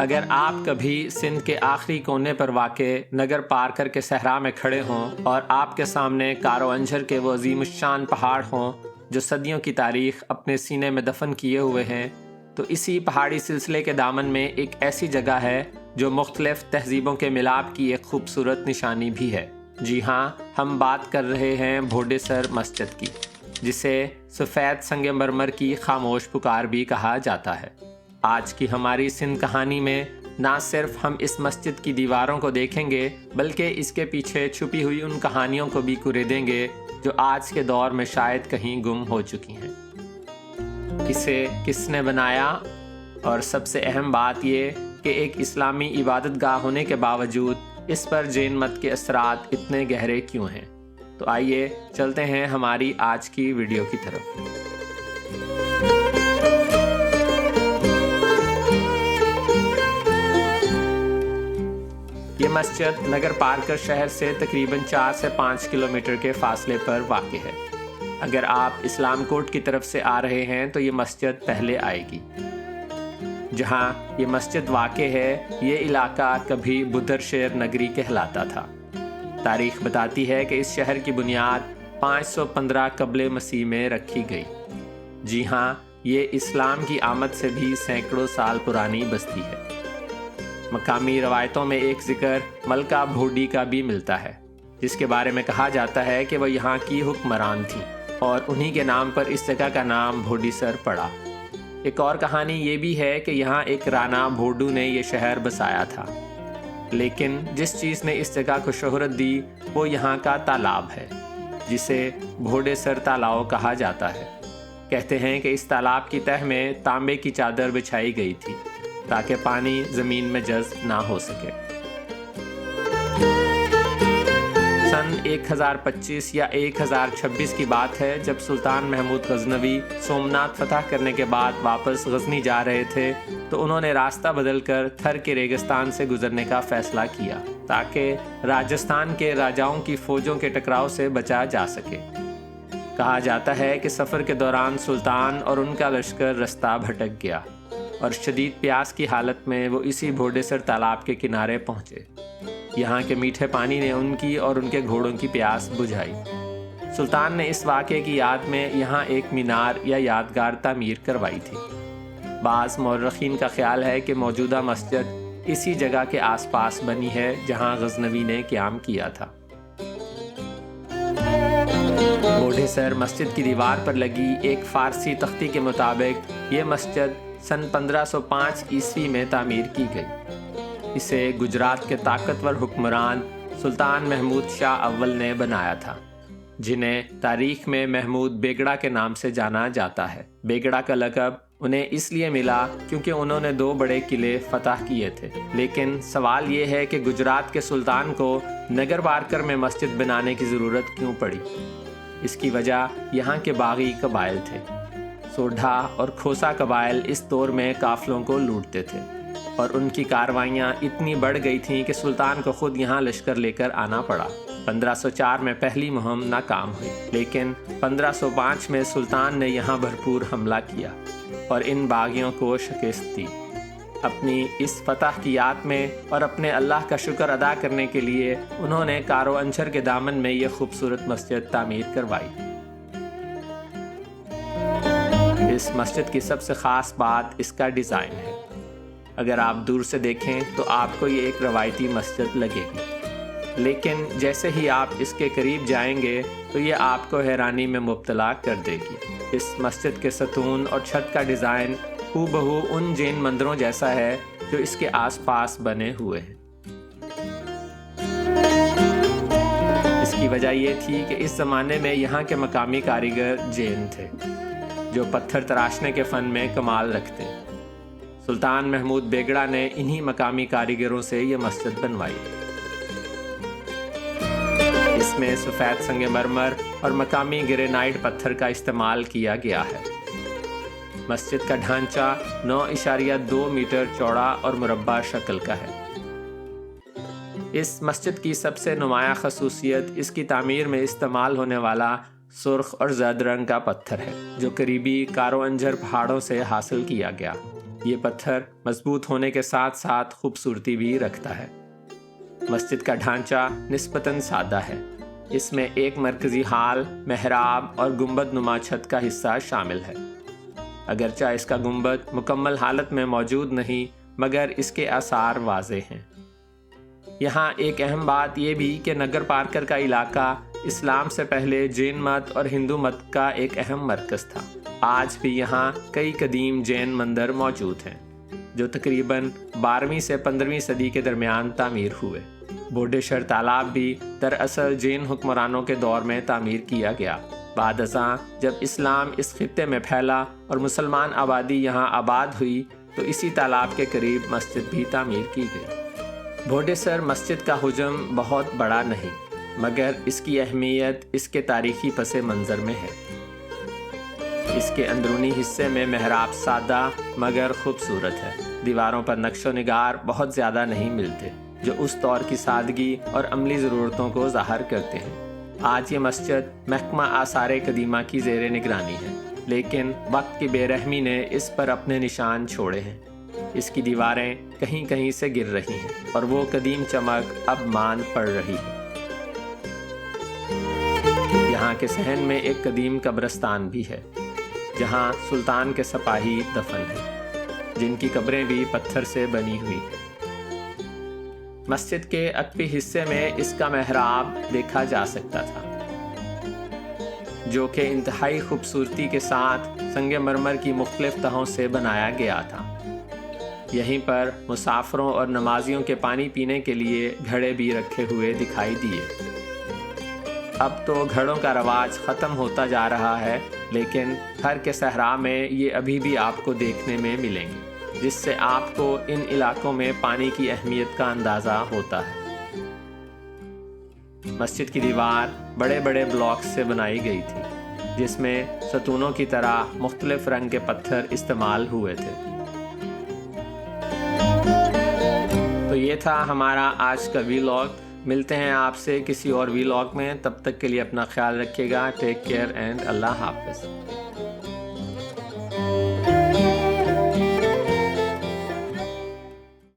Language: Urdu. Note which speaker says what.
Speaker 1: اگر آپ کبھی سندھ کے آخری کونے پر واقع نگر پار کر کے صحرا میں کھڑے ہوں اور آپ کے سامنے کارو انجھر کے وہ عظیم الشان پہاڑ ہوں جو صدیوں کی تاریخ اپنے سینے میں دفن کیے ہوئے ہیں، تو اسی پہاڑی سلسلے کے دامن میں ایک ایسی جگہ ہے جو مختلف تہذیبوں کے ملاپ کی ایک خوبصورت نشانی بھی ہے۔ جی ہاں، ہم بات کر رہے ہیں بھوڈے سر مسجد کی، جسے سفید سنگ مرمر کی خاموش پکار بھی کہا جاتا ہے۔ آج کی ہماری سندھ کہانی میں نہ صرف ہم اس مسجد کی دیواروں کو دیکھیں گے، بلکہ اس کے پیچھے چھپی ہوئی ان کہانیوں کو بھی کریدیں گے جو آج کے دور میں شاید کہیں گم ہو چکی ہیں۔ اسے کس نے بنایا، اور سب سے اہم بات یہ کہ ایک اسلامی عبادت گاہ ہونے کے باوجود اس پر جین مت کے اثرات اتنے گہرے کیوں ہیں؟ تو آئیے چلتے ہیں ہماری آج کی ویڈیو کی طرف۔ یہ مسجد نگر پارکر شہر سے تقریباً 4 سے 5 کلومیٹر کے فاصلے پر واقع ہے۔ اگر آپ اسلام کوٹ کی طرف سے آ رہے ہیں تو یہ مسجد پہلے آئے گی۔ جہاں یہ مسجد واقع ہے، یہ علاقہ کبھی بدر شیر نگری کہلاتا تھا۔ تاریخ بتاتی ہے کہ اس شہر کی بنیاد 515 قبل مسیح میں رکھی گئی۔ جی ہاں، یہ اسلام کی آمد سے بھی سینکڑوں سال پرانی بستی ہے۔ مقامی روایتوں میں ایک ذکر ملکہ بھوڈی کا بھی ملتا ہے، جس کے بارے میں کہا جاتا ہے کہ وہ یہاں کی حکمران تھیں اور انہی کے نام پر اس جگہ کا نام بھوڈی سر پڑا۔ ایک اور کہانی یہ بھی ہے کہ یہاں ایک رانا بھوڈو نے یہ شہر بسایا تھا، لیکن جس چیز نے اس جگہ کو شہرت دی وہ یہاں کا تالاب ہے، جسے بھوڈے سر تالاؤ کہا جاتا ہے۔ کہتے ہیں کہ اس تالاب کی تہہ میں تانبے کی چادر بچھائی گئی تھی تاکہ پانی زمین میں جذب نہ ہو سکے۔ سن 1025 یا 1026 کی بات ہے، جب سلطان محمود غزنوی سومنات فتح کرنے کے بعد واپس غزنی جا رہے تھے تو انہوں نے راستہ بدل کر تھر کے ریگستان سے گزرنے کا فیصلہ کیا تاکہ راجستھان کے راجاؤں کی فوجوں کے ٹکراؤ سے بچا جا سکے۔ کہا جاتا ہے کہ سفر کے دوران سلطان اور ان کا لشکر رستہ بھٹک گیا اور شدید پیاس کی حالت میں وہ اسی بھوڈے سر تالاب کے کنارے پہنچے۔ یہاں کے میٹھے پانی نے ان کی اور ان کے گھوڑوں کی پیاس بجھائی۔ سلطان نے اس واقعے کی یاد میں یہاں ایک مینار یا یادگار تعمیر کروائی تھی۔ بعض مورخین کا خیال ہے کہ موجودہ مسجد اسی جگہ کے آس پاس بنی ہے جہاں غزنوی نے قیام کیا تھا۔ بھوڈے سر مسجد کی دیوار پر لگی ایک فارسی تختی کے مطابق یہ مسجد سن 1505 عیسوی میں تعمیر کی گئی۔ اسے گجرات کے طاقتور حکمران سلطان محمود شاہ اول نے بنایا تھا، جنہیں تاریخ میں محمود بیگڑا کے نام سے جانا جاتا ہے۔ بیگڑا کا لقب انہیں اس لیے ملا کیونکہ انہوں نے 2 بڑے قلعے فتح کیے تھے، لیکن سوال یہ ہے کہ گجرات کے سلطان کو نگر پارکر میں مسجد بنانے کی ضرورت کیوں پڑی؟ اس کی وجہ یہاں کے باغی قبائل تھے۔ سوڈھا اور کھوسا قبائل اس دور میں قافلوں کو لوٹتے تھے اور ان کی کاروائیاں اتنی بڑھ گئی تھیں کہ سلطان کو خود یہاں لشکر لے کر آنا پڑا۔ 1504 میں پہلی مہم ناکام ہوئی، لیکن 1505 میں سلطان نے یہاں بھرپور حملہ کیا اور ان باغیوں کو شکست دی۔ اپنی اس فتح کی یاد میں اور اپنے اللہ کا شکر ادا کرنے کے لیے انہوں نے کارو انجھر کے دامن میں یہ خوبصورت مسجد تعمیر کروائی۔ اس مسجد کی سب سے خاص بات اس کا ڈیزائن ہے۔ اگر آپ دور سے دیکھیں تو آپ کو یہ ایک روایتی مسجد لگے گی، لیکن جیسے ہی آپ اس کے قریب جائیں گے تو یہ آپ کو حیرانی میں مبتلا کر دے گی۔ اس مسجد کے ستون اور چھت کا ڈیزائن ہو بہو ان جین مندروں جیسا ہے جو اس کے آس پاس بنے ہوئے ہیں۔ اس کی وجہ یہ تھی کہ اس زمانے میں یہاں کے مقامی کاریگر جین تھے جو پتھر تراشنے کے فن میں کمال رکھتے۔ سلطان محمود بیگڑا نے انہی مقامی کاریگروں سے یہ مسجد بنوائی۔ اس میں سفید سنگ مرمر اور مقامی گرینائٹ پتھر کا استعمال کیا گیا ہے۔ مسجد کا ڈھانچہ 9.2 میٹر چوڑا اور مربع شکل کا ہے۔ اس مسجد کی سب سے نمایاں خصوصیت اس کی تعمیر میں استعمال ہونے والا سرخ اور زرد رنگ کا پتھر ہے جو قریبی کارو انجھر پہاڑوں سے حاصل کیا گیا۔ یہ پتھر مضبوط ہونے کے ساتھ ساتھ خوبصورتی بھی رکھتا ہے۔ مسجد کا ڈھانچہ نسبتاً سادہ ہے۔ اس میں ایک مرکزی ہال، محراب اور گنبد نما چھت کا حصہ شامل ہے۔ اگرچہ اس کا گنبد مکمل حالت میں موجود نہیں، مگر اس کے آثار واضح ہیں۔ یہاں ایک اہم بات یہ بھی کہ نگر پارکر کا علاقہ اسلام سے پہلے جین مت اور ہندو مت کا ایک اہم مرکز تھا۔ آج بھی یہاں کئی قدیم جین مندر موجود ہیں جو تقریباً 12ویں سے 15ویں صدی کے درمیان تعمیر ہوئے۔ بودھیشور تالاب بھی دراصل جین حکمرانوں کے دور میں تعمیر کیا گیا۔ بعد ازاں جب اسلام اس خطے میں پھیلا اور مسلمان آبادی یہاں آباد ہوئی تو اسی تالاب کے قریب مسجد بھی تعمیر کی گئی۔ بودھیسر مسجد کا حجم بہت بڑا نہیں، مگر اس کی اہمیت اس کے تاریخی پس منظر میں ہے۔ اس کے اندرونی حصے میں محراب سادہ مگر خوبصورت ہے۔ دیواروں پر نقش و نگار بہت زیادہ نہیں ملتے جو اس دور کی سادگی اور عملی ضرورتوں کو ظاہر کرتے ہیں۔ آج یہ مسجد محکمہ آثار قدیمہ کی زیر نگرانی ہے، لیکن وقت کی بے رحمی نے اس پر اپنے نشان چھوڑے ہیں۔ اس کی دیواریں کہیں کہیں سے گر رہی ہیں اور وہ قدیم چمک اب ماند پڑ رہی ہے۔ یہاں کے صحن میں ایک قدیم قبرستان بھی ہے جہاں سلطان کے سپاہی دفن ہیں، جن کی قبریں بھی پتھر سے بنی ہوئی ہیں۔ مسجد کے عقبی حصے میں اس کا محراب دیکھا جا سکتا تھا، جو کہ انتہائی خوبصورتی کے ساتھ سنگ مرمر کی مختلف تہوں سے بنایا گیا تھا۔ یہیں پر مسافروں اور نمازیوں کے پانی پینے کے لیے گھڑے بھی رکھے ہوئے دکھائی دیے۔ اب تو گھڑوں کا رواج ختم ہوتا جا رہا ہے، لیکن تھر کے صحرا میں یہ ابھی بھی آپ کو دیکھنے میں ملیں گے، جس سے آپ کو ان علاقوں میں پانی کی اہمیت کا اندازہ ہوتا ہے۔ مسجد کی دیوار بڑے بڑے بلاکس سے بنائی گئی تھی، جس میں ستونوں کی طرح مختلف رنگ کے پتھر استعمال ہوئے تھے۔ تو یہ تھا ہمارا آج کا ویلاگ۔ ملتے ہیں آپ سے کسی اور ویلاگ میں، تب تک کے لیے اپنا خیال رکھیے گا۔ ٹیک کیئر اینڈ اللہ حافظ۔